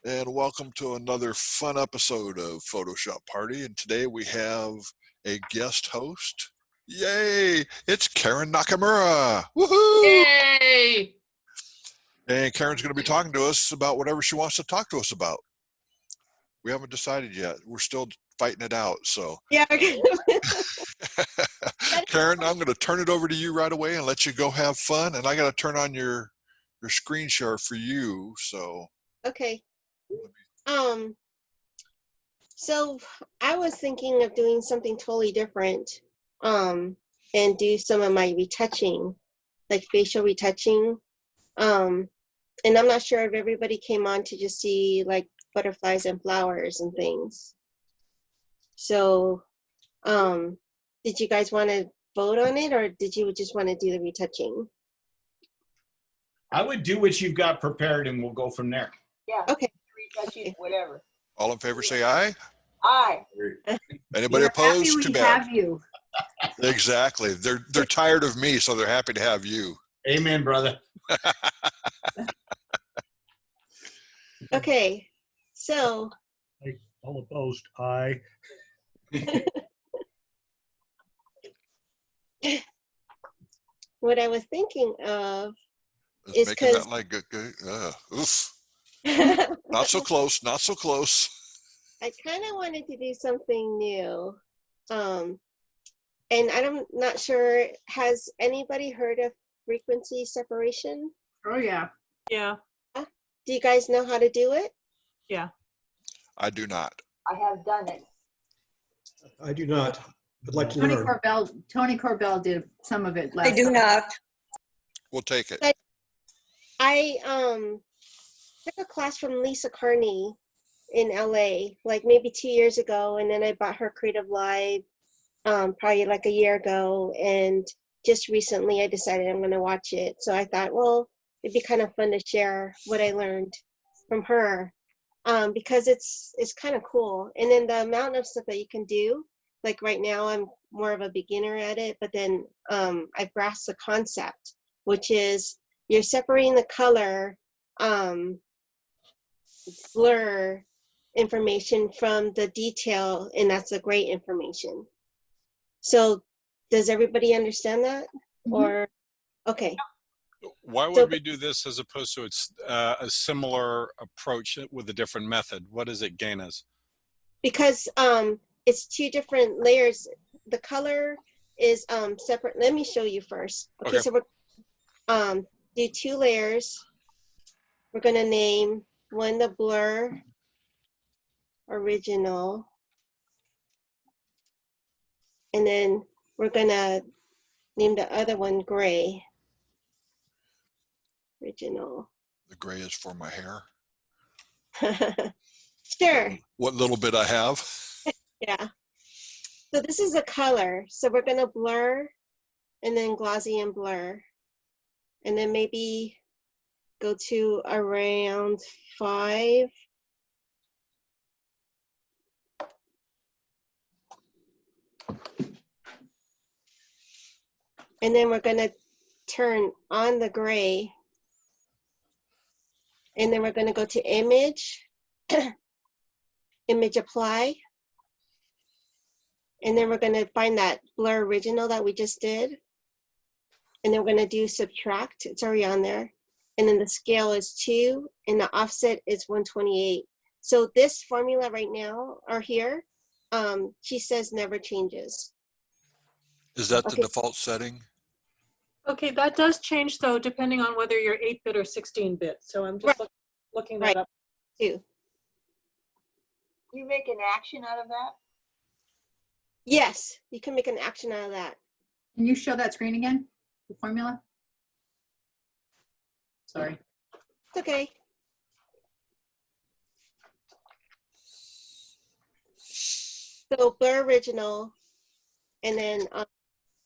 And welcome to another fun episode of Photoshop Party. And today we have a guest host. Yay! It's Karen Nakamura. Woohoo! Yay! And Karen's going to be talking to us about whatever she wants to talk to us about. We haven't decided yet. We're still fighting it out. So, yeah. Karen, I'm going to turn it over to you right away and let you go have fun. And I got to turn on your screen share for you. So, Okay. So I was thinking of doing something totally different, and do some of my retouching, like facial retouching. And I'm not sure if everybody came on to just see like butterflies and flowers and things. So, did you guys want to vote on it, or did you just want to do the retouching? I would do what you've got prepared and we'll go from there. Yeah. Okay. Retouching, whatever. all in favor say aye. Aye. Anybody opposed? Too bad. Have you. Exactly. They're tired of me, so they're happy to have you. Amen, brother. Okay. So. All opposed, aye. What I was thinking of It's is making that because like oof. Not so close. Not so close. I kind of wanted to do something new. And I'm not sure, has anybody heard of frequency separation? Oh, yeah. Yeah, Do you guys know how to do it? yeah. I do not. I have done it. I do not. I'd like to Tony learn. Corbell did some of it last I do time. not. We'll take it. I took a class from Lisa Carney in LA, like maybe 2 years ago, and then I bought her Creative Live probably like a year ago, and just recently I decided I'm going to watch it. So I thought, well, it'd be kind of fun to share what I learned from her, because it's kind of cool. And then the amount of stuff that you can do, like right now I'm more of a beginner at it, but then I've grasped the concept, which is you're separating the color blur information from the detail, and that's the gray information. So does everybody understand that? Mhm. Or okay. Why would So- we do this as opposed to a similar approach with a different method? What does it gain us? Because it's two different layers. The color is separate. Let me show you first. Okay. So we're do two layers. We're going to name one the blur original, and then we're going to name the other one gray original. The gray is for my hair. Sure. What little bit I have. Yeah. So this is a color. So we're going to blur and then Gaussian blur. And then maybe go to around 5. And then we're going to turn on the gray. And then we're going to go to image, image apply. And then we're going to find that blur original that we just did. And then we're going to do subtract. It's already on there. And then the scale is 2 and the offset is 128. So this formula right now, or here, she says never changes. Is that the Okay. default setting? Okay, that does change though, depending on whether you're 8-bit or 16-bit. So I'm just looking that Right. up. Too. You make an action out of that? Yes, you can make an action out of that. Can you show that screen again? The formula? Sorry. It's okay. So blur original, and then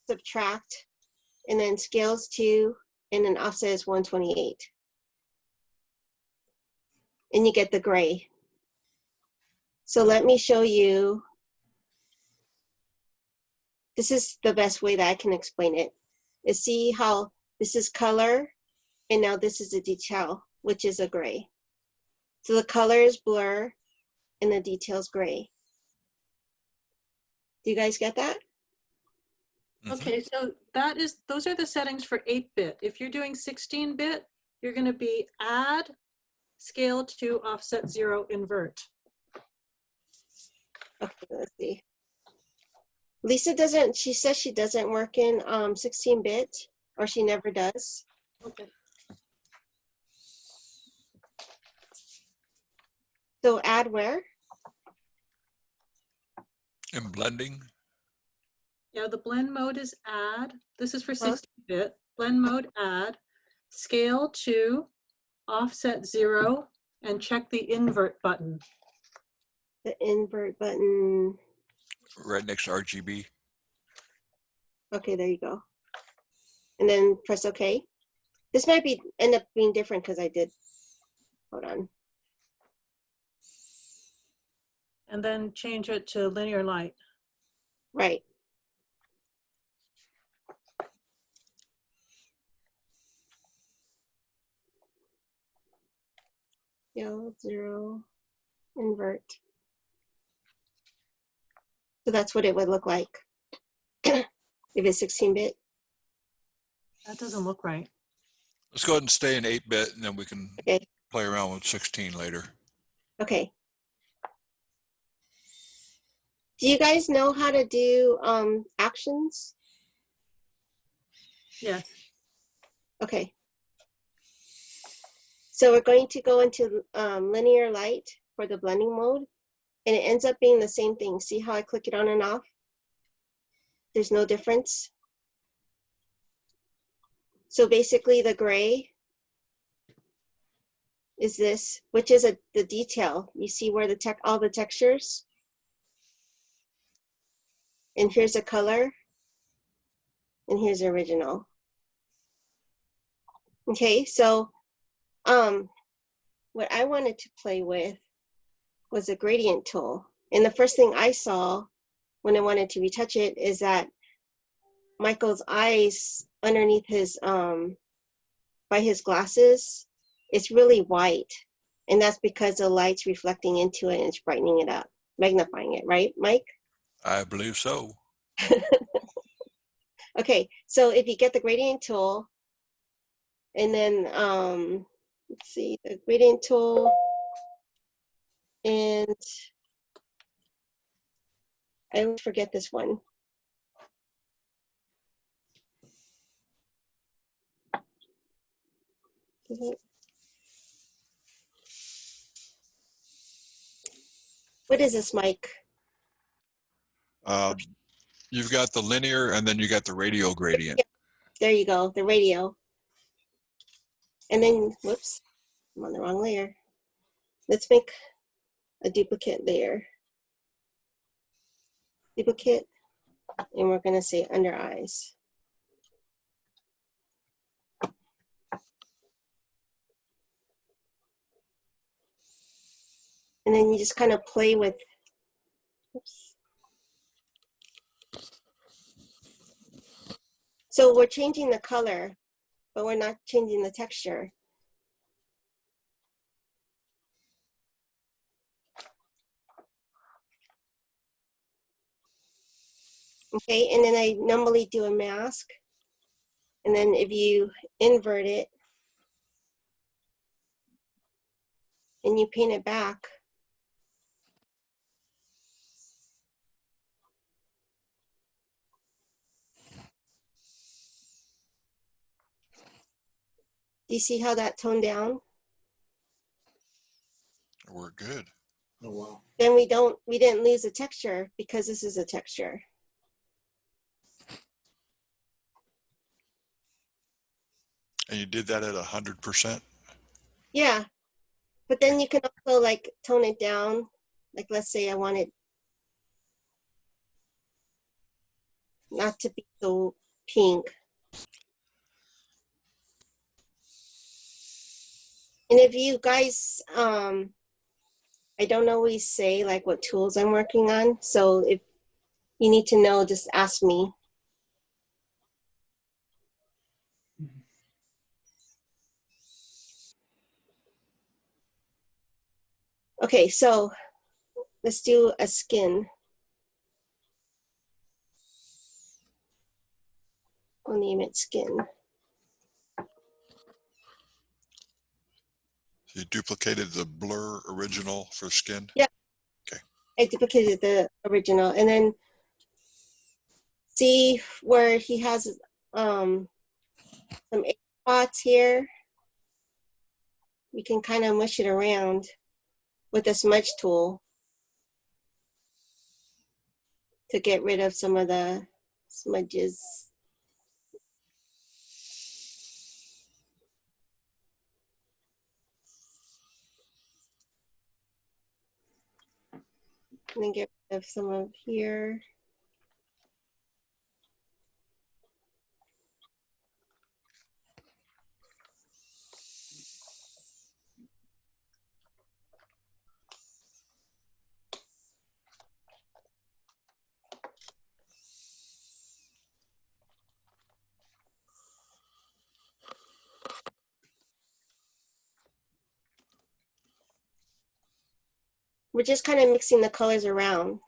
subtract, and then scales 2, and then offset is 128. And you get the gray. So let me show you. This is the best way that I can explain it. Is see how this is color, and now this is a detail, which is a gray. So the color is blur and the detail's gray. Do you guys get that? Mhm. Okay, so those are the settings for 8-bit. If you're doing 16-bit, you're going to be add, scale to, offset 0, invert. Okay, let's see. Lisa doesn't, she says she doesn't work in 16-bit, or she never does. Okay. So add where? And blending. Yeah, the blend mode is add. This is for 16-bit. Blend mode add, scale to, offset 0, and check the invert button. The invert button. Right next to RGB. Okay, there you go. And then press OK. This might be end up being different because I did. Hold on. And then change it to linear light. Right. Scale 0, invert. So that's what it would look like if it's 16-bit. That doesn't look right. Let's go ahead and stay in 8-bit, and then we can Okay. play around with 16 later. Okay. Do you guys know how to do actions? Yes. Okay. So we're going to go into linear light for the blending mode, and it ends up being the same thing. See how I click it on and off? There's no difference. So basically the gray is this, which is the detail. You see where all the textures? And here's a color, and here's the original. Okay, so what I wanted to play with was a gradient tool. And the first thing I saw when I wanted to retouch it is that Michael's eyes underneath his, by his glasses, it's really white. And that's because the light's reflecting into it and it's brightening it up, magnifying it, right, Mike? I believe so. Okay, so if you get the gradient tool, and then, let's see, the gradient tool, and I always forget this one. What is this, Mike? You've got the linear, and then you got the radial gradient. There you go, the radio. And then, whoops, I'm on the wrong layer. Let's make a duplicate layer. Duplicate, and we're gonna say under eyes. And then you just kind of play with, oops. So we're changing the color, but we're not changing the texture. Okay, and then I normally do a mask. And then if you invert it and you paint it back, do you see how that toned down? We're good. Oh, wow. Then we didn't lose the texture because this is a texture. And you did that at 100%? Yeah, but then you can also like tone it down. Like let's say I want it not to be so pink. And if you guys, I don't always say like what tools I'm working on. So if you need to know, just ask me. Okay, so let's do a skin. I'll name it skin. You duplicated the blur original for skin? Yeah. Okay. I duplicated the original, and then see where he has some ink spots here. We can kind of mush it around with the smudge tool to get rid of some of the smudges. And then get rid of some of here. We're just kind of mixing the colors around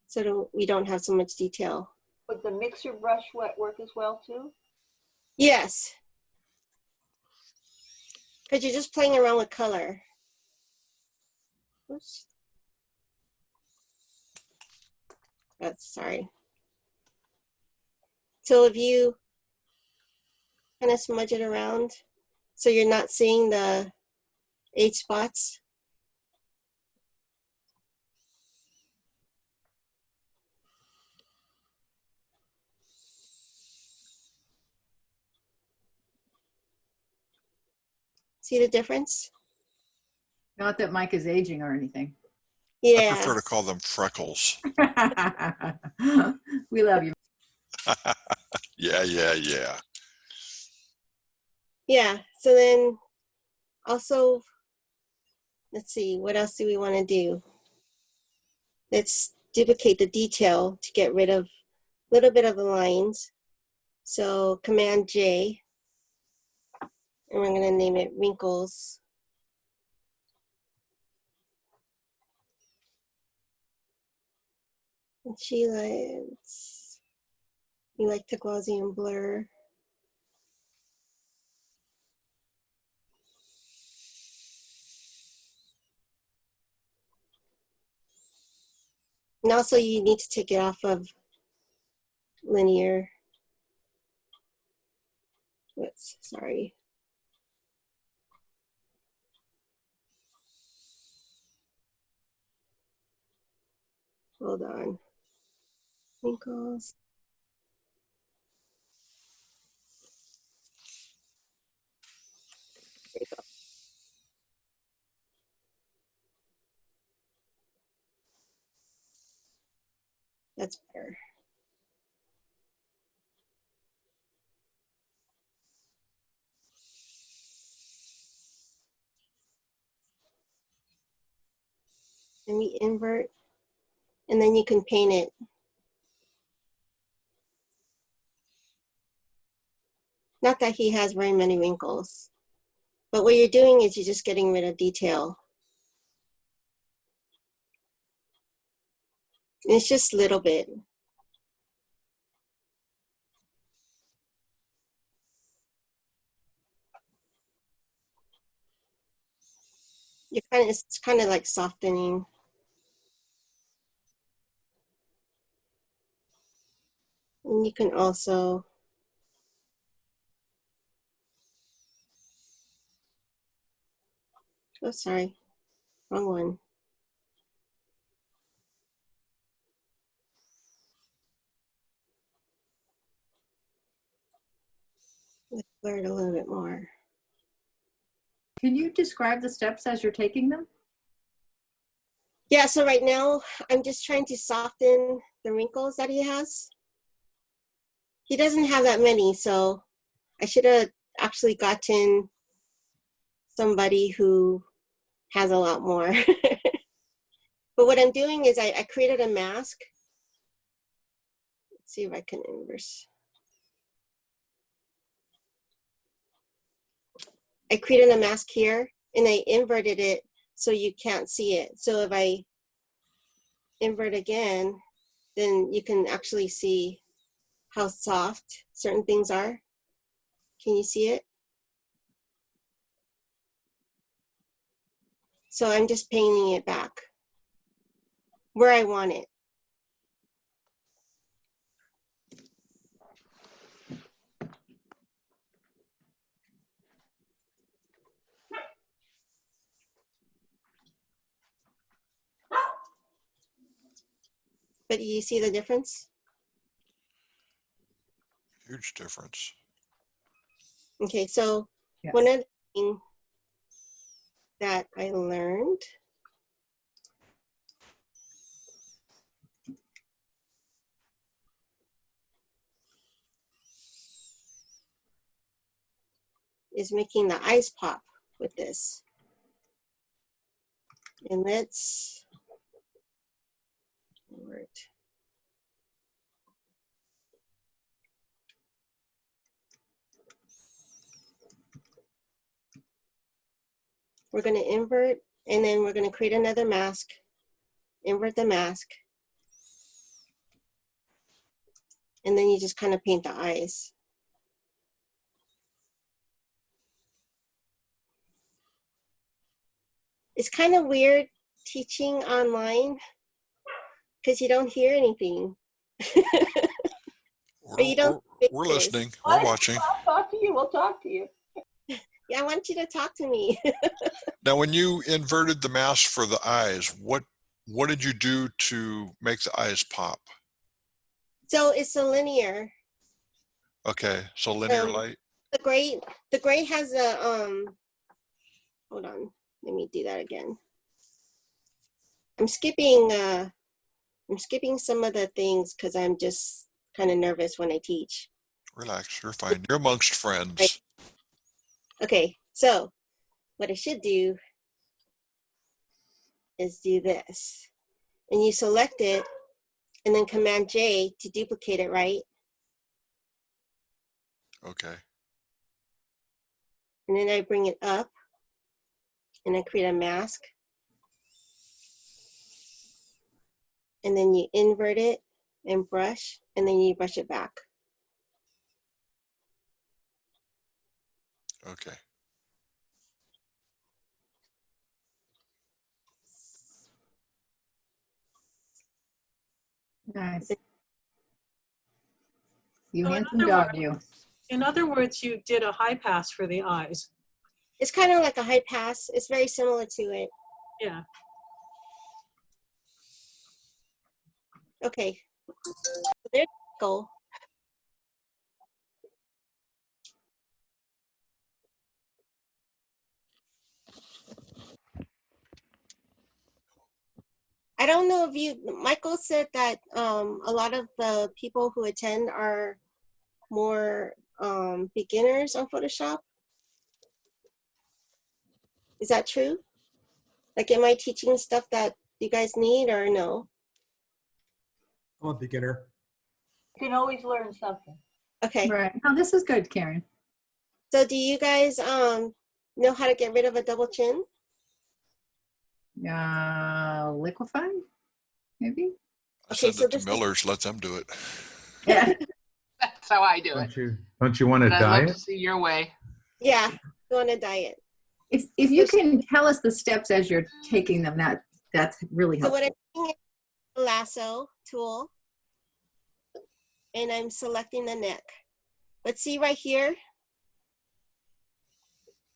so that we don't have so much detail. Would the mixer brush work as well too? Yes, because you're just playing around with color. Oops. That's sorry. So if you kind of smudge it around so you're not seeing the 8 spots. See the difference? Not that Mike is aging or anything. I Yeah. prefer to call them freckles. We love you. Yeah, yeah, yeah. Yeah. So then also, let's see, what else do we want to do? Let's duplicate the detail to get rid of a little bit of the lines. So Command J, and we're going to name it wrinkles. And she likes, you like to glossy and blur. And also you need to take it off of linear. Whoops, sorry. Hold on. Wrinkles. There you go. That's better. And we invert, and then you can paint it. Not that he has very many wrinkles, but what you're doing is you're just getting rid of detail. And it's just a little bit. It's kind of like softening. And you can also, oh, sorry, wrong one. Let's blur it a little bit more. Can you describe the steps as you're taking them? Yeah, so right now I'm just trying to soften the wrinkles that he has. He doesn't have that many, so I should have actually gotten somebody who has a lot more. But what I'm doing is I created a mask. Let's see if I can inverse. I created a mask here and I inverted it so you can't see it. So if I invert again, then you can actually see how soft certain things are. Can you see it? So I'm just painting it back where I want it. But you see the difference? Huge difference. Okay, so Yeah. one of the things that I learned is making the eyes pop with this. And let's invert. We're going to invert, and then we're going to create another mask, invert the mask, and then you just kind of paint the eyes. It's kind of weird teaching online because you don't hear anything. Or you don't We're faces. listening. We're watching. I'll talk to you. We'll talk to you. Yeah, I want you to talk to me. Now, when you inverted the mask for the eyes, what did you do to make the eyes pop? So it's a linear. Okay, so linear light. The gray has a hold on, let me do that again. I'm skipping some of the things because I'm just kind of nervous when I teach. Relax, you're fine. You're amongst friends. Right. Okay, so what I should do is do this. And you select it and then Command J to duplicate it, right? Okay. And then I bring it up and I create a mask. And then you invert it and brush, and then you brush it back. Okay. Nice. You So handsome dog, you. in other words, you did a high pass for the eyes. It's kind of like a high pass. It's very similar to it. Yeah. Okay. There you go. I don't know if Michael said that a lot of the people who attend are more beginners on Photoshop. Is that true? Like, am I teaching stuff that you guys need or no? I'm a beginner. You can always learn something. Okay. Right. Oh, this is good, Karen. So do you guys know how to get rid of a double chin? Liquefy, maybe? I Okay, send so it to this is Miller's, let them do it. Yeah. That's how I do it. Don't you want to But I'd love to diet? see your way. yeah, go on a diet. If you can tell us the steps as you're taking them, that's really So what helpful. I'm doing is a lasso tool, and I'm selecting the neck. But see right here,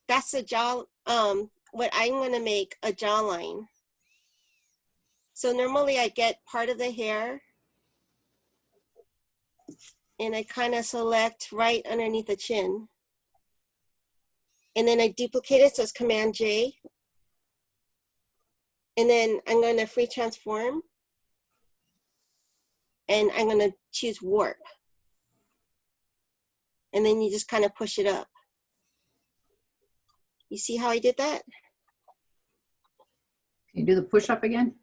that's the jaw, what I'm gonna make a jawline. So normally I get part of the hair and I kind of select right underneath the chin. And then I duplicate it, so it's Command J. And then I'm gonna free transform. And I'm gonna choose warp. And then you just kind of push it up. You see how I did that? Can you do the push up again?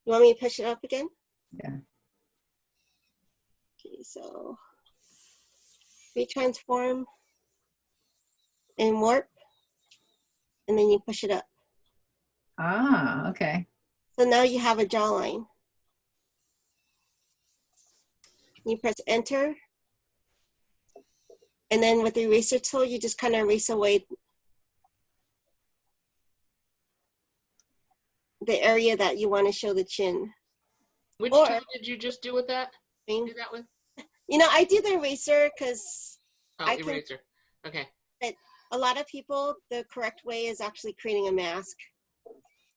You want me to push it up again? Yeah. Okay, so free transform. and warp, and then you push it up. Ah, okay. So now you have a jawline. You press enter, and then with the eraser tool, you just kind of erase away the area that you want to show the chin. Which Or- tool did you just do with that? Do that with? You know, I do the eraser because Oh, I can- eraser. Okay. a lot of people, the correct way is actually creating a mask,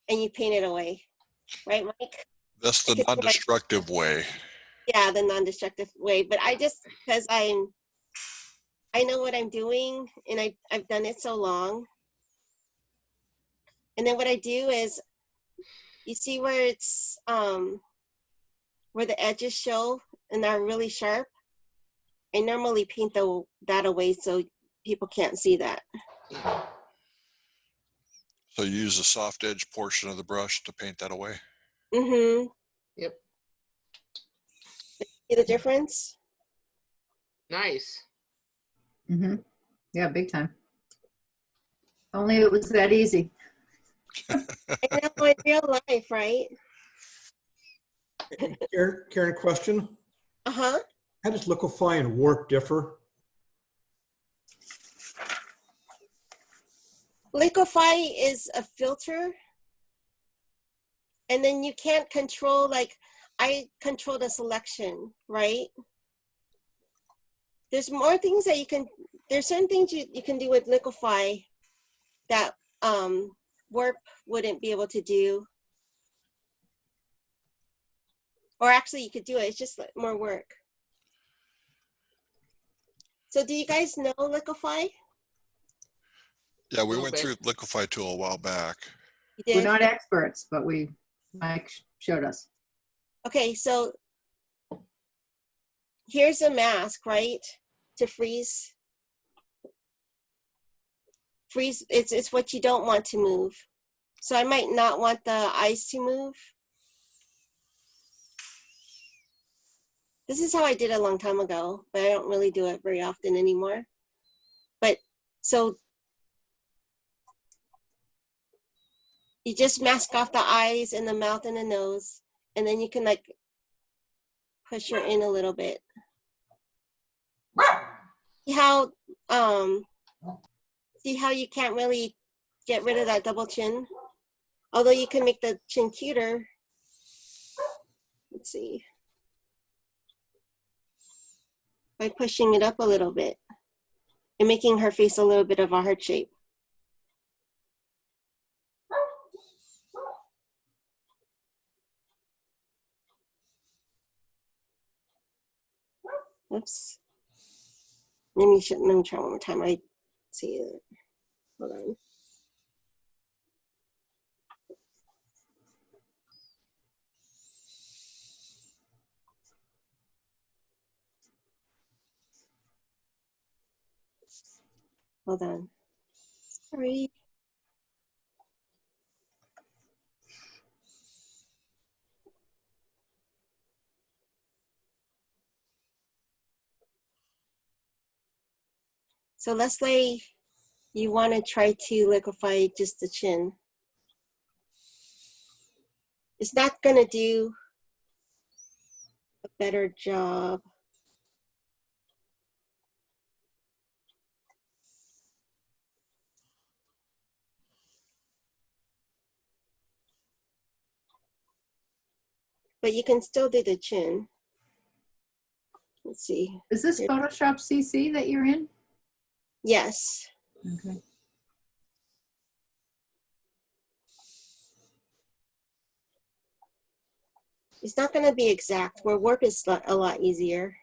and you paint it away, right, Mike? That's the Because what I- non-destructive way. Yeah, the non-destructive way. But I just, because I know what I'm doing, and I've done it so long. And then what I do is, you see where it's where the edges show and are really sharp. I normally paint that away so people can't see that. So you use the soft edge portion of the brush to paint that away. Mm-hmm. Yep. See the difference? Nice. Mm-hmm. Yeah, big time. Only it was that easy. I know, in real life, right? Karen, question. Uh-huh. How does liquefy and warp differ? Liquefy is a filter, and then you can't control, like I control the selection, right? There's more things that you can, there's certain things you can do with liquefy that warp wouldn't be able to do. Or actually you could do it, it's just like more work. So do you guys know liquefy? Yeah, we Little went bit. through Liquify tool a while back. You We're did? not experts, but Mike showed us. Okay, so here's a mask, right? To freeze. Freeze, it's what you don't want to move. So I might not want the eyes to move. This is how I did it a long time ago, but I don't really do it very often anymore. But so you just mask off the eyes and the mouth and the nose, and then you can like push her in a little bit. See how you can't really get rid of that double chin? Although you can make the chin cuter. Let's see. By pushing it up a little bit and making her face a little bit of a heart shape. Oops. Let me try one more time. I see it. Hold on. Hold on. Sorry. So let's say you want to try to liquefy just the chin. It's not going to do a better job. But you can still do the chin. Let's see. Is this Photoshop CC that you're in? Yes. Okay. It's not going to be exact, where warp is a lot easier.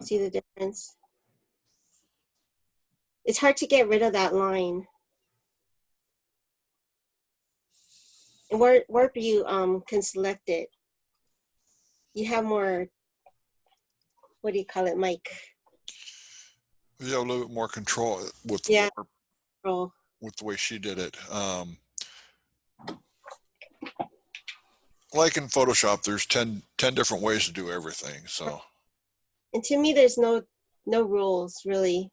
See the difference? It's hard to get rid of that line. And warp you can select it. You have more, what do you call it, Mike? You have a little bit more control with the Yeah. warp, Control. with the way she did it. like in Photoshop, there's 10 different ways to do everything. So And to me, there's no rules really.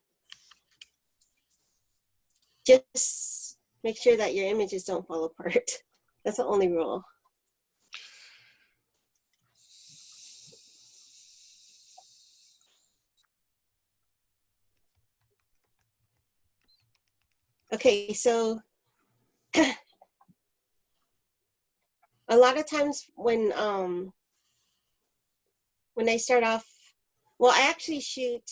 Just make sure that your images don't fall apart. That's the only rule. Okay, so a lot of times when I start off, well, I actually shoot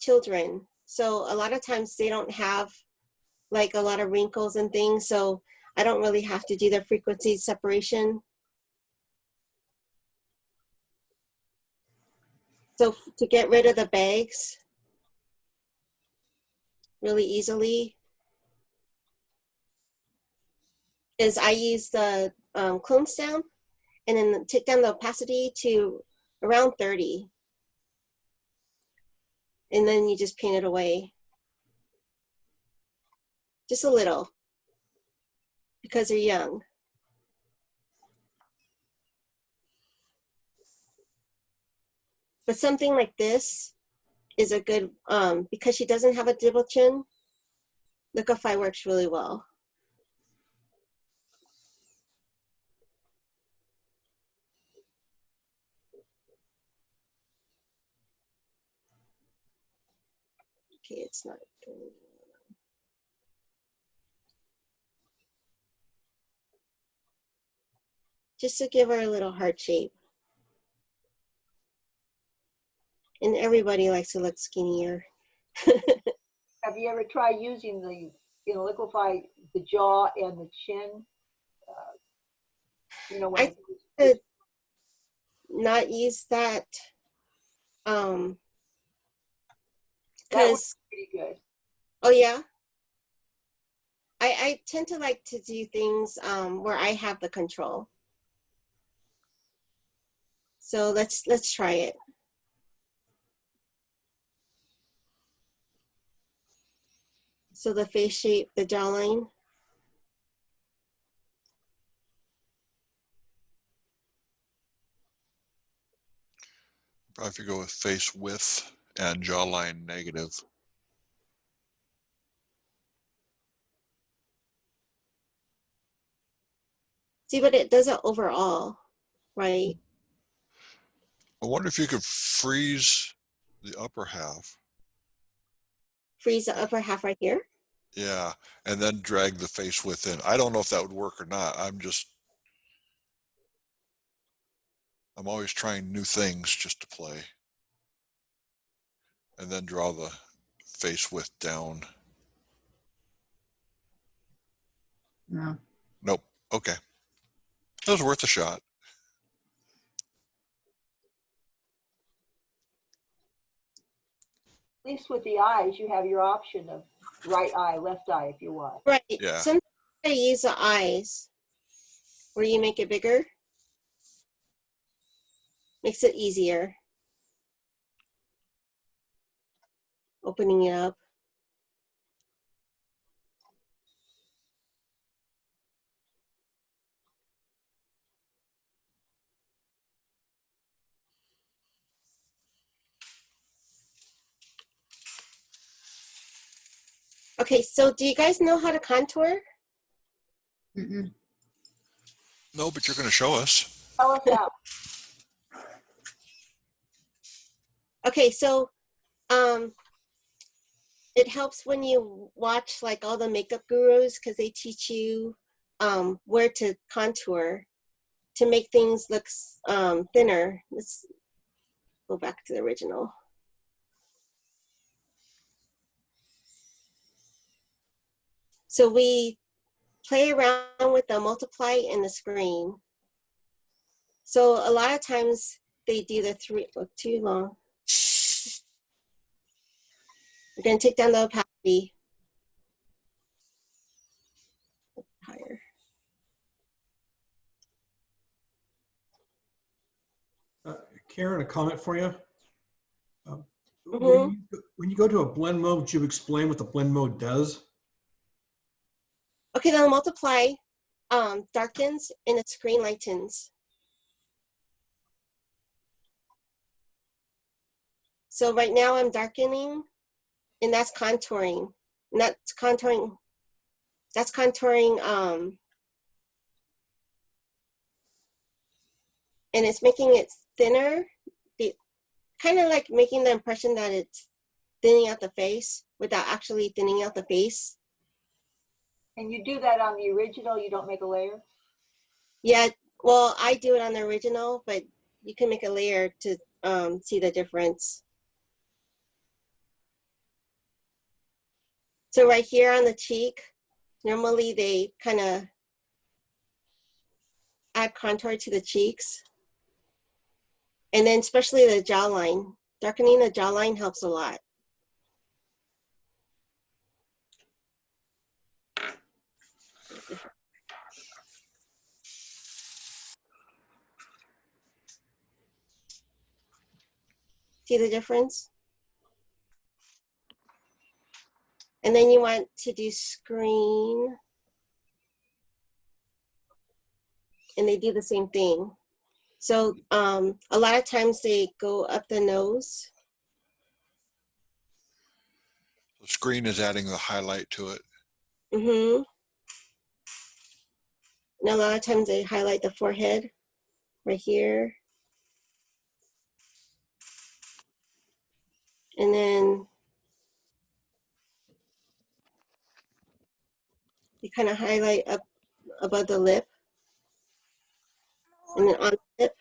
children. So a lot of times they don't have like a lot of wrinkles and things. So I don't really have to do the frequency separation. So to get rid of the bags really easily is I use the clone stamp and then take down the opacity to around 30. And then you just paint it away. Just a little, because they're young. But something like this is a good, because she doesn't have a double chin, Liquify works really well. Okay, it's not good. Just to give her a little heart shape. And everybody likes to look skinnier. Have you ever tried using the, liquefy the jaw and the chin? When I could not use that that was because, pretty good. oh yeah, I tend to like to do things where I have the control. So let's try it. So the face shape, the jawline. probably if you go with face width and jawline negative. See, but it does it overall, right? I wonder if you could freeze the upper half. Freeze the upper half right here. Yeah, and then drag the face width in. I don't know if that would work or not. I'm always trying new things just to play. And then draw the face width down. No. Nope. Okay. It was worth a shot. At least with the eyes, you have your option of right eye, left eye if you want. Right. Yeah. Sometimes I use the eyes where you make it bigger. Makes it easier. Opening it up. Okay, so do you guys know how to contour? Mm-mm. No, but you're going to show us. Tell us how. Okay, so it helps when you watch like all the makeup gurus because they teach you where to contour to make things look thinner. Let's go back to the original. So we play around with the multiply in the screen. So a lot of times they do the too long. We're going to take down the opacity. Higher. Karen, a comment for you. Mhm. When you go to a blend mode, would you explain what the blend mode does? Okay, then multiply darkens and the screen lightens. So right now I'm darkening, and that's contouring. And that's contouring, and it's making it thinner, kind of like making the impression that it's thinning out the face without actually thinning out the face. And you do that on the original, you don't make a layer? Yeah, well, I do it on the original, but you can make a layer to see the difference. So right here on the cheek, normally they kind of add contour to the cheeks. And then especially the jawline. Darkening the jawline helps a lot. See the difference? And then you want to do screen. And they do the same thing. So a lot of times they go up the nose. The screen is adding the highlight to it. Mm-hmm. And a lot of times they highlight the forehead right here. And then you kind of highlight up above the lip. And then on the lip.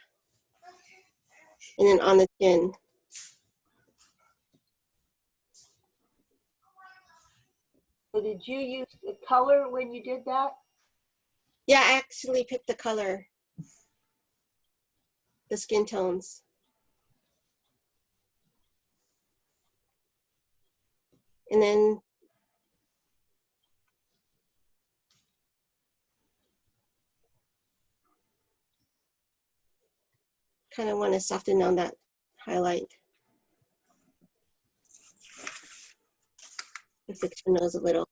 And then on the chin. So did you use the color when you did that? Yeah, I actually picked the color, the skin tones. And then kind of want to soften down that highlight. Fix your nose a little.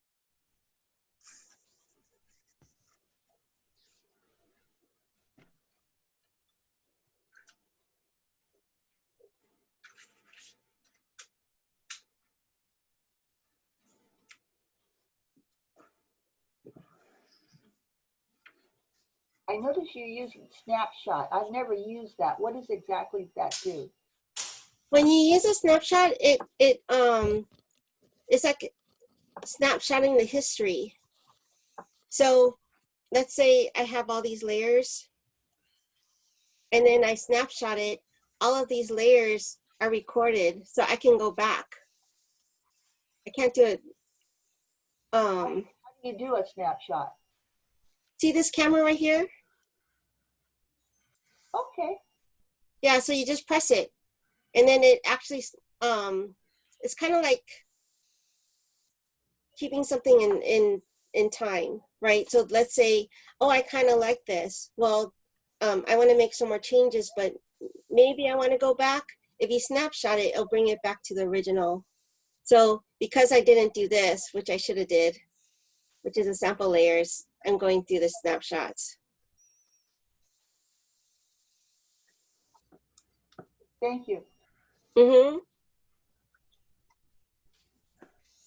I noticed you're using snapshot. I've never used that. What does exactly that do? When you use a snapshot, it's like snapshotting the history. So let's say I have all these layers and then I snapshot it. All of these layers are recorded, so I can go back. I can't do it. How do you do a snapshot? See this camera right here? Okay. Yeah, so you just press it, and then it actually, it's kind of like keeping something in time, right? So let's say, oh, I kind of like this. Well, I want to make some more changes, but maybe I want to go back. If you snapshot it, it'll bring it back to the original. So because I didn't do this, which I should have did, which is the sample layers, I'm going through the snapshots. Thank you. Mm-hmm.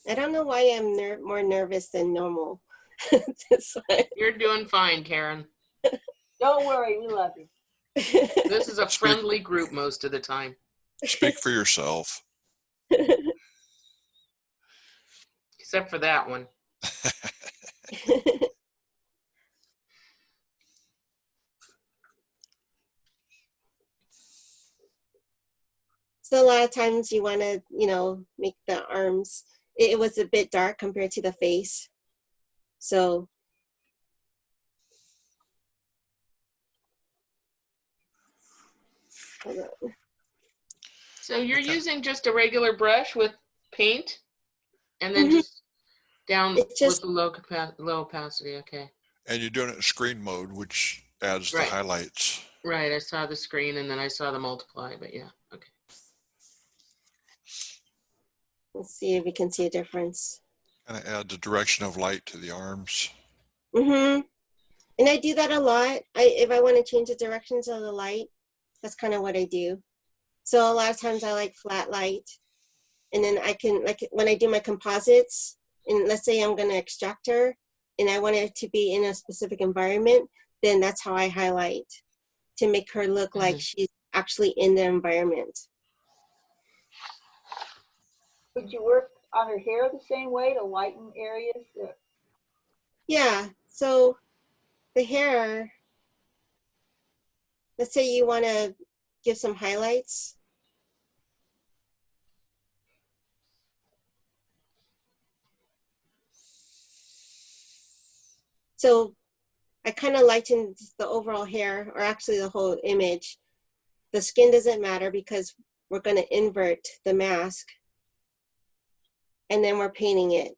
I don't know why I'm more nervous than normal. You're doing fine, Karen. Don't worry, we love you. This is a friendly group most of the time. Speak for yourself. Except for that one. So a lot of times you want to, make the arms, it was a bit dark compared to the face. So. Hold on. So you're using just a regular brush with paint and then just down with the low opacity, okay. And you're doing it in screen mode, which adds the highlights. Right, I saw the screen and then I saw the multiply, but yeah, okay. Let's see if we can see a difference. Kind of add the direction of light to the arms. Mm-hmm. And I do that a lot. If I want to change the directions of the light, that's kind of what I do. So a lot of times I like flat light. And then I can, like when I do my composites, and let's say I'm going to extract her and I want it to be in a specific environment, then that's how I highlight to make her look like she's actually in the environment. Would you work on her hair the same way to lighten areas? Yeah, so the hair, let's say you want to give some highlights. So I kind of lightened the overall hair, or actually the whole image. The skin doesn't matter because we're going to invert the mask. And then we're painting it.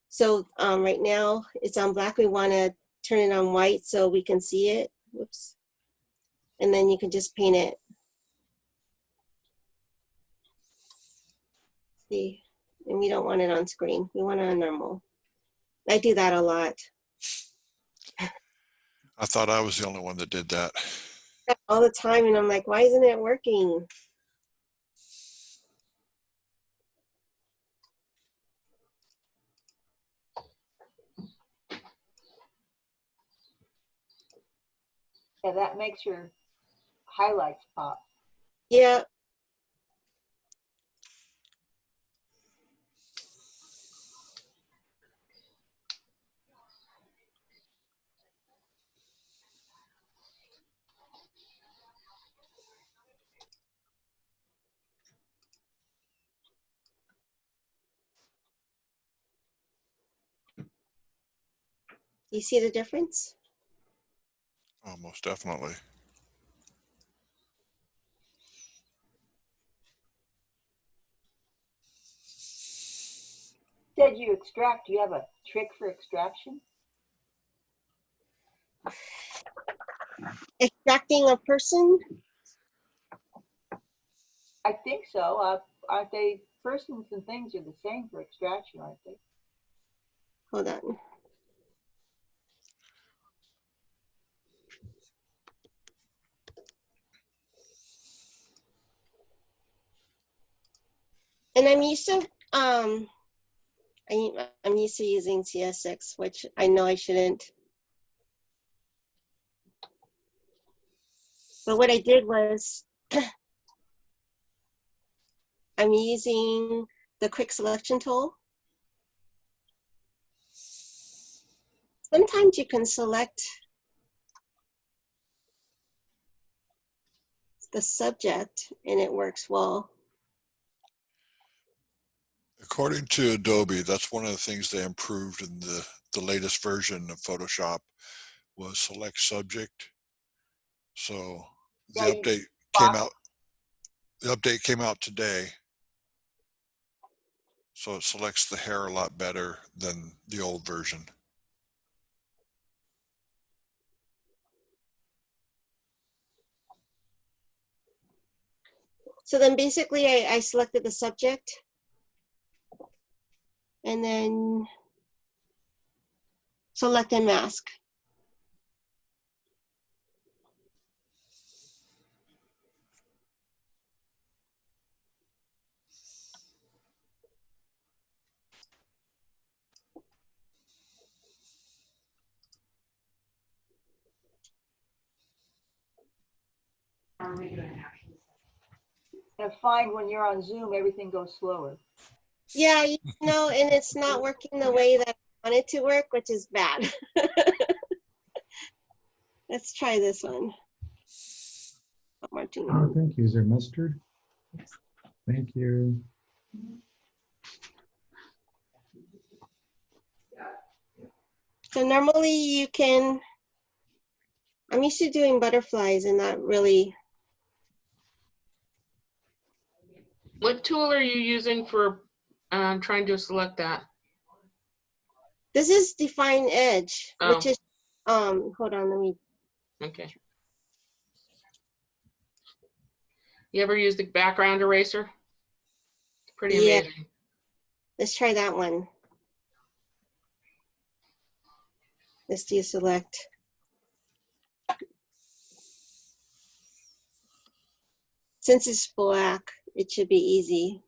So right now it's on black. We want to turn it on white so we can see it. Whoops. And then you can just paint it. See, and we don't want it on screen. We want it on normal. I do that a lot. I thought I was the only one that did that. All the time, and I'm like, why isn't it working? Yeah, that makes your highlights pop. Yeah. Do you see the difference? Oh, most definitely. Said you extract. Do you have a trick for extraction? Extracting a person? I think so. Aren't they? Persons and things are the same for extraction, aren't they? Hold on. And I'm used to I'm used to using CS6, which I know I shouldn't. But what I did was I'm using the quick selection tool. Sometimes you can select the subject and it works well. According to Adobe, that's one of the things they improved in the latest version of Photoshop was select subject. So the Yeah, update came out. The update came out today. So it selects the hair a lot better than the old version. So then basically I selected the subject and then select and mask. I find when you're on Zoom, everything goes slower. Yeah, you know, and it's not working the way that I want it to work, which is bad. Let's try this one. Oh, thank you. Is there mustard? Thank you. So normally you can, I'm used to doing butterflies and not really. What tool are you using for trying to select that? This is define edge, Oh. which is, hold on, let me. Okay. You ever use the background eraser? Pretty amazing. Let's try that one. Let's deselect. Since it's black, it should be easy.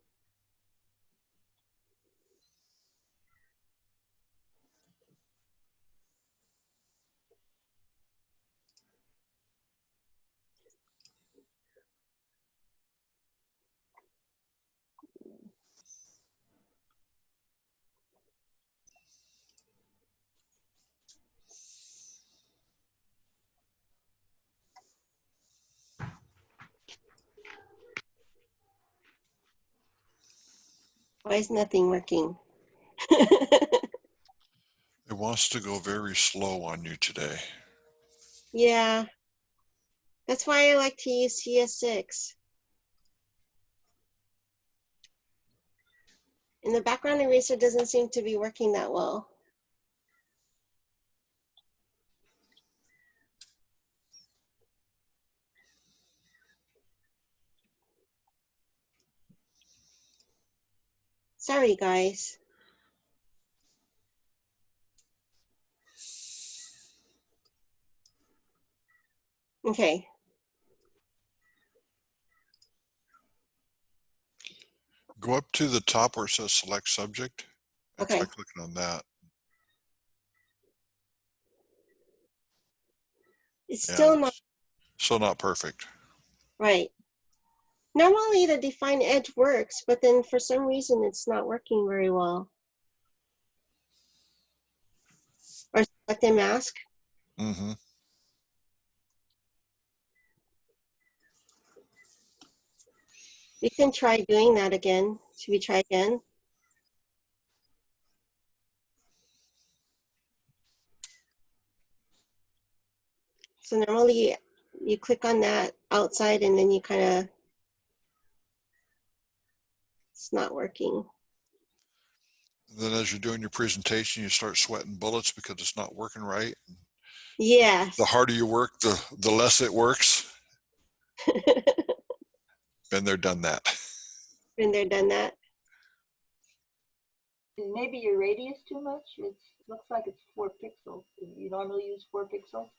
Why is nothing working? It wants to go very slow on you today. Yeah, that's why I like to use CS6. And the background eraser doesn't seem to be working that well. Sorry, guys. Okay. Go up to the top where it says select subject and Okay. try clicking on that. It's Yeah, still not still not perfect. right. Normally the define edge works, but then for some reason it's not working very well. Or select a mask. Mm-hmm. We can try doing that again. Should we try again? So normally you click on that outside and then you kind of, it's not working. Then as you're doing your presentation, you start sweating bullets because it's not working right. Yes. The harder you work, the less it works. Been there, done that. Been there, done that. Is maybe your radius too much? It looks like it's 4 pixels. You normally use 4 pixels?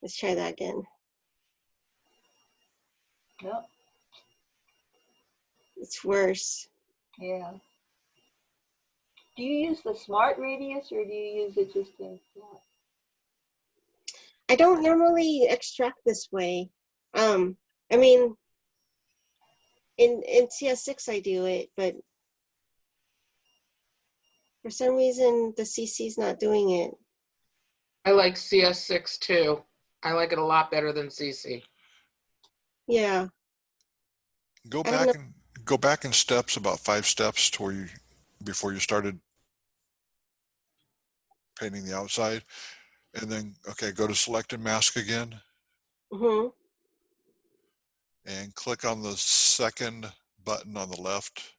Let's try that again. No. It's worse. Yeah. Do you use the smart radius or do you use it just in flat? I don't normally extract this way. I mean, in CS6 I do it, but for some reason the CC is not doing it. I like CS6 too. I like it a lot better than CC. Yeah. Go I don't know. back in steps, about 5 steps to where you before you started painting the outside, and then go to select and mask again, Mm-hmm. and click on the second button on the left,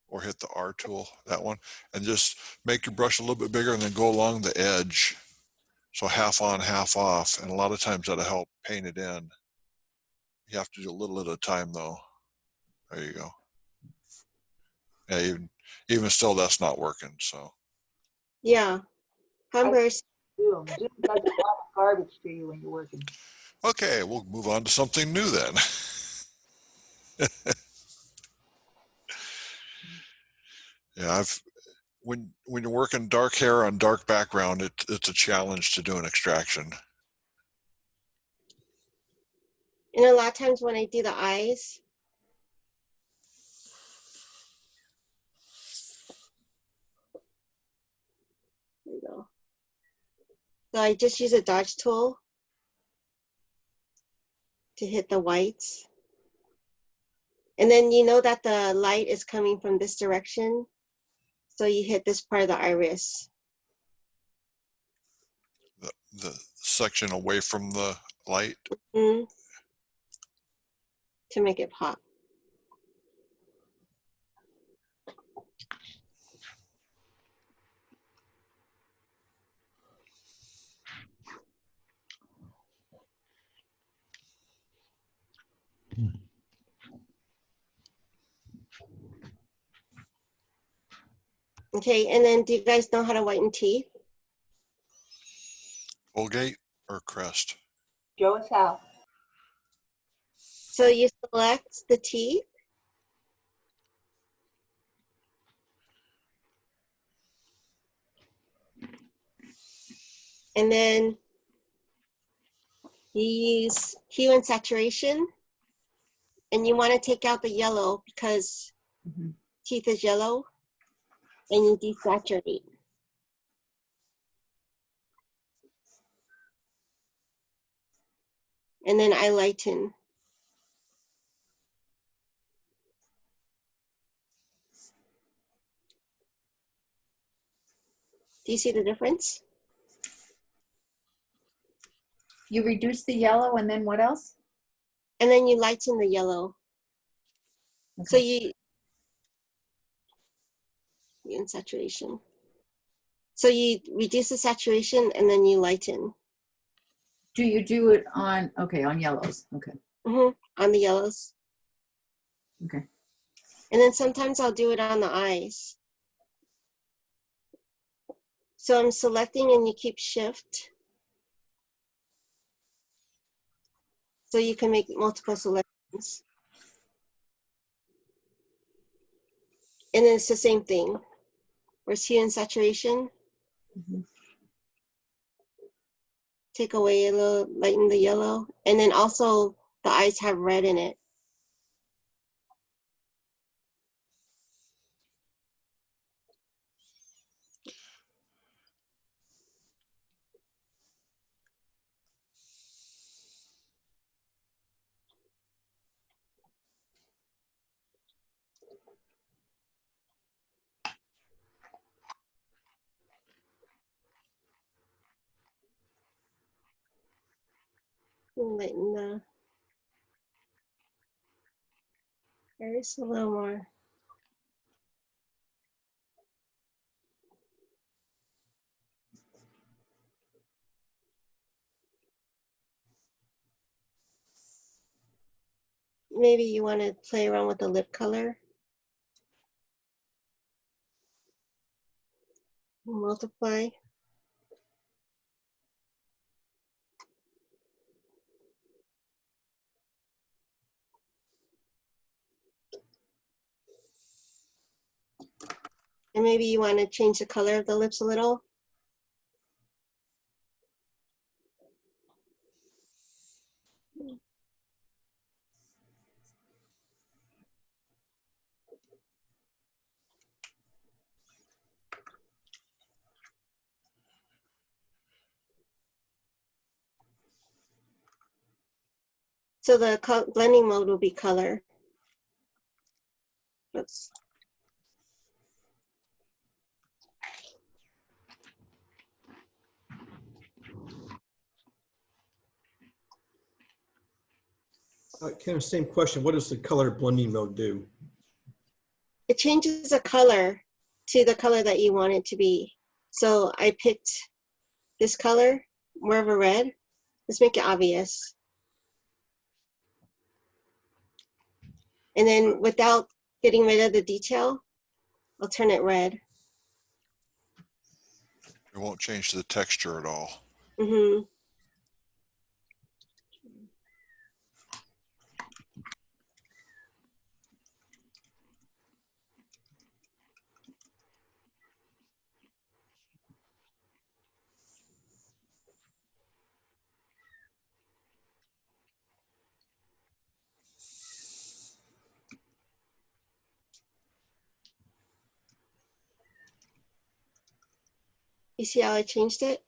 or hit the R tool, that one, and just make your brush a little bit bigger, and then go along the edge, so half on, half off, and a lot of times that'll help paint it in. You have to do a little at a time though. There you go. Yeah, even still, that's not working. So Yeah. Humbers. Doom does a lot of garbage to you when you're working. okay, we'll move on to something new then. Yeah, when you're working dark hair on dark background, it's a challenge to do an extraction. And a lot of times when I do the eyes, there you go. So I just use a dodge tool to hit the whites. And then you know that the light is coming from this direction. So you hit this part of the iris. The section away from the light. Mm-hmm. To make it pop. Okay, and then do you guys know how to whiten teeth? Colgate or Crest? Show us how. So you select the teeth. And then you use hue and saturation. And you want to take out the yellow because teeth is yellow. And you desaturate. And then I lighten. Do you see the difference? You reduce the yellow and then what else? And then you lighten the yellow. So you in saturation. So you reduce the saturation and then you lighten. Do you do it on, okay, on yellows? Okay. On the yellows. Okay. And then sometimes I'll do it on the eyes. So I'm selecting and you keep shift. So you can make multiple selections. And then it's the same thing. Where's hue and saturation? Take away a little, lighten the yellow. And then also the eyes have red in it. Lighten the iris a little more. Maybe you want to play around with the lip color. Multiply. And maybe you want to change the color of the lips a little. So the blending mode will be color. Oops. Ken, same question. What does the color blending mode do? It changes the color to the color that you want it to be. So I picked this color, more of a red. Let's make it obvious. And then without getting rid of the detail, I'll turn it red. It won't change the texture at all. You see how I changed it?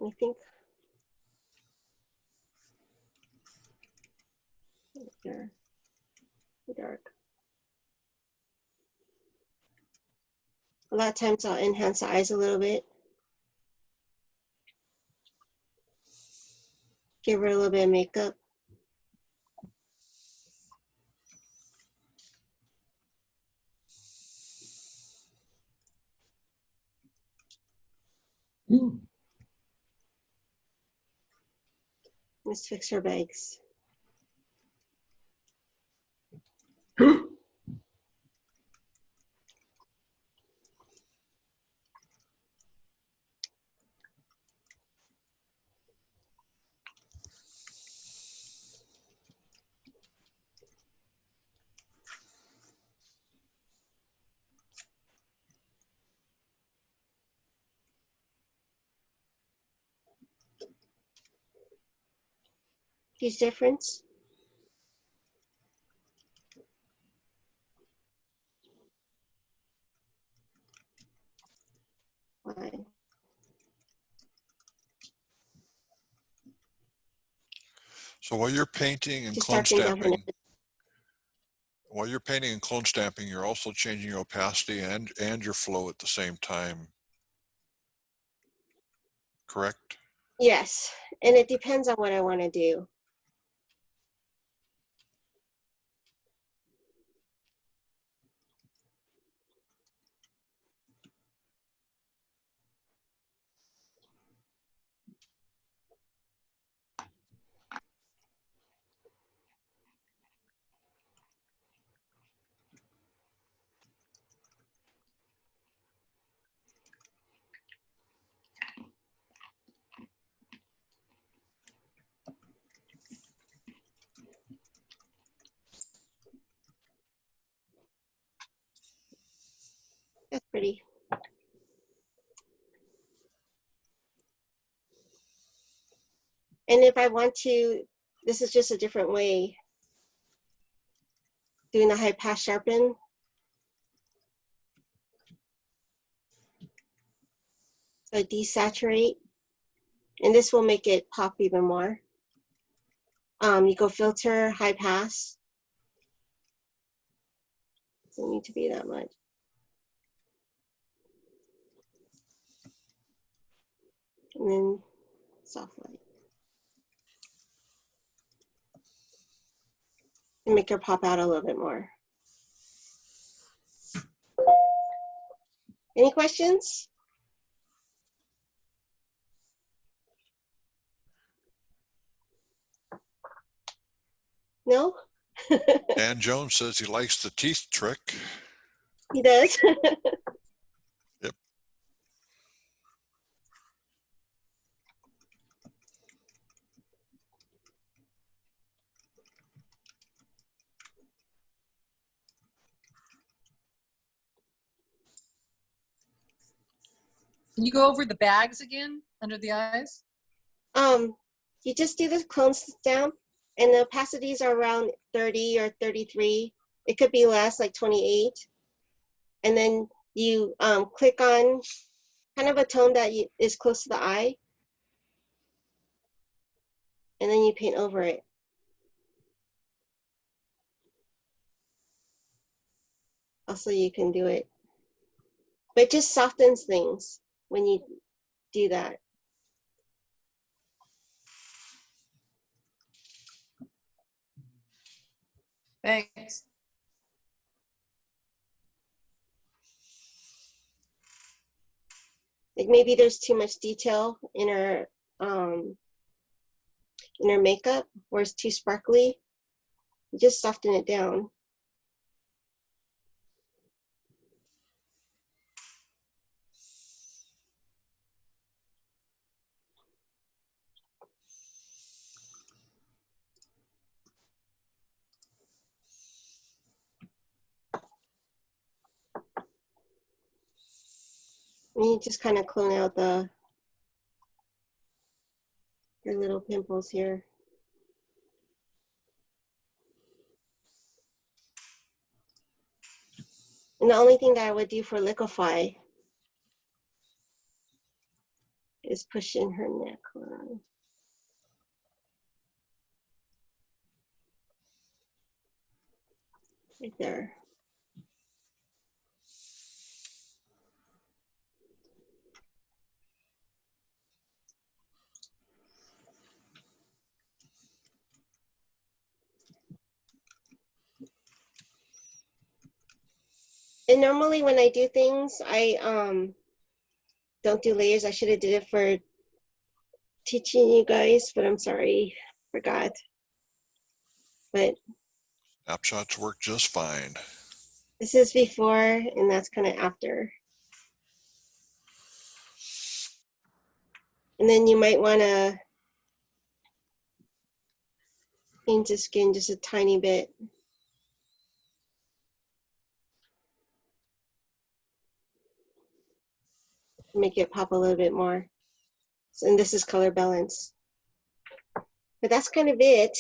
I think they're dark. A lot of times I'll enhance the eyes a little bit. Give her a little bit of makeup. Let's fix her bags. Huge difference. Why? So while you're painting and Just clone darkens out her stamping, nose. while you're painting and clone stamping, you're also changing your opacity and your flow at the same time. Correct? Yes, and it depends on what I want to do. That's pretty. And if I want to, this is just a different way, doing the high pass sharpen. So desaturate, and this will make it pop even more. You go filter, high pass. Doesn't need to be that much. And then soft light. And make her pop out a little bit more. Any questions? No? Dan Jones says he likes the teeth trick. He does. Yep. Can you go over the bags again under the eyes? You just do the clone stamp, and the opacities are around 30 or 33. It could be less, like 28. And then you click on kind of a tone that is close to the eye, and then you paint over it. Also, you can do it, but it just softens things when you do that. Thanks. Like maybe there's too much detail in her makeup, or it's too sparkly. You just soften it down. And you just kind of clone out your little pimples here. And the only thing that I would do for liquefy is push in her neckline. Right there. And normally when I do things, I don't do layers. I should have did it for teaching you guys, but I'm sorry. Forgot. But Snapshots work just fine. this is before, and that's kind of after. And then you might want to change the skin just a tiny bit. Make it pop a little bit more. So, and this is color balance. But that's kind of it.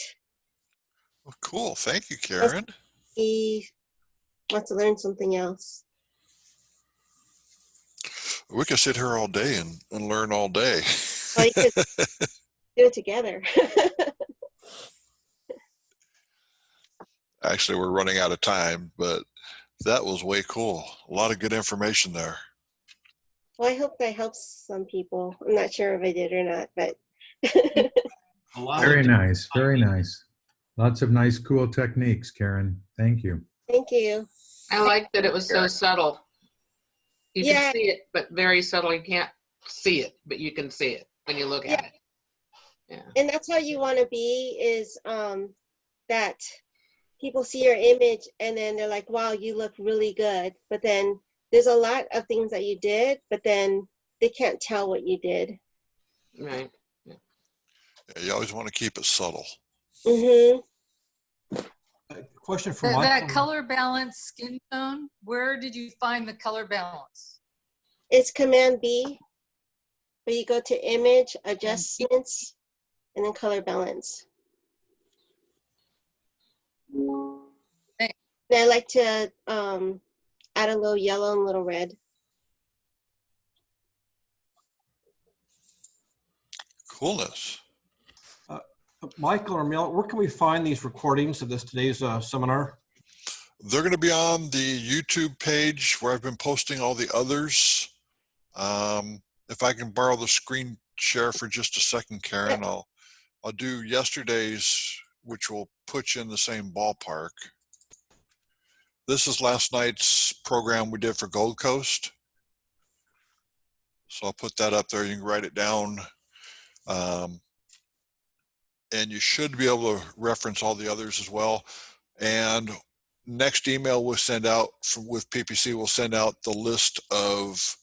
Well, cool. Thank you, Karen. He wants to learn something else. We could sit here all day and learn all day. Well, you could do it together. Actually, we're running out of time, but that was way cool. A lot of good information there. Well, I hope that helps some people. I'm not sure if I did or not, but A lot Very of nice, very nice. Lots of nice, cool techniques, Karen. Thank you. thank you. I like that it was so subtle. You Yeah. can see it, but very subtle. You can't see it, but you can see it when you look at it. Yeah. And that's how you want to be, is that people see your image and then they're like, wow, you look really good. But then there's a lot of things that you did, but then they can't tell what you did. Right. Yeah. Yeah, you always want to keep it subtle. Mm-hmm. Question for That Michael. color balance skin tone, where did you find the color balance? It's Command B, where you go to image, adjustments, and then color balance. Thanks. And I like to add a little yellow and a little red. Coolness. Michael or Mel, where can we find these recordings of today's seminar? They're going to be on the YouTube page where I've been posting all the others. If I can borrow the screen share for just a second, Karen, I'll do yesterday's, which will put you in the same ballpark. This is last night's program we did for Gold Coast. So I'll put that up there. You can write it down. And you should be able to reference all the others as well. And next email we'll send out with PPC, we'll send out the list of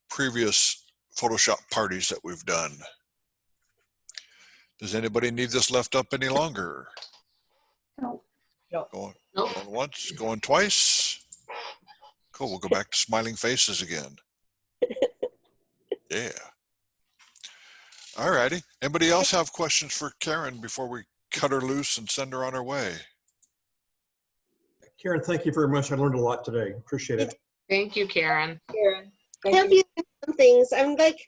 previous Photoshop parties that we've done. Does anybody need this left up any longer? No. Going once, going twice. Cool, we'll go back to smiling faces again. Yeah. All righty. Anybody else have questions for Karen before we cut her loose and send her on her way? Karen, thank you very much. I learned a lot today. Appreciate it. Thank you, Karen. Karen, I thank have you. used some things. I'm like,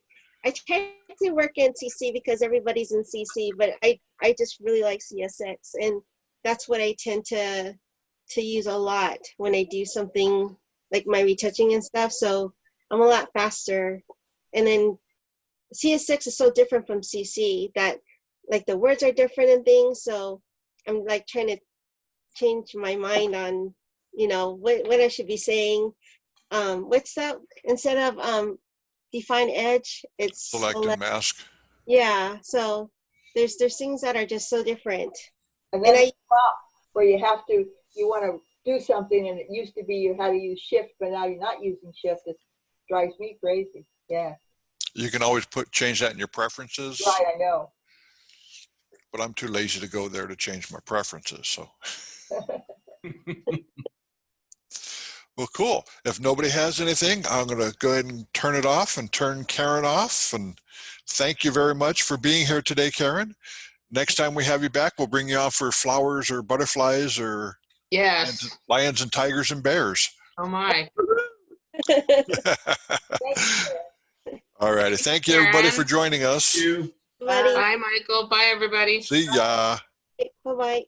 I try to work in CC because everybody's in CC, but I just really like CSX, and that's what I tend to use a lot when I do something like my retouching and stuff. So I'm a lot faster. And then CSX is so different from CC that like the words are different and things. So I'm like trying to change my mind on, you know, what I should be saying. What's that? Instead of define edge, it's Select and mask. Yeah. So there's things that are just so different. And then where you want to do something, and it used to be you had to use shift, but now you're not using shift. It drives me crazy. Yeah. You can always change that in your preferences. Right, I know. But I'm too lazy to go there to change my preferences. So. Well, cool. If nobody has anything, I'm going to go ahead and turn it off and turn Karen off. And thank you very much for being here today, Karen. Next time we have you back, we'll bring you on for flowers or butterflies or lions and tigers and bears. Oh my. All righty. Thank you, everybody, for joining us. Thank you. Bye, Michael. Bye, everybody. See ya. Bye-bye.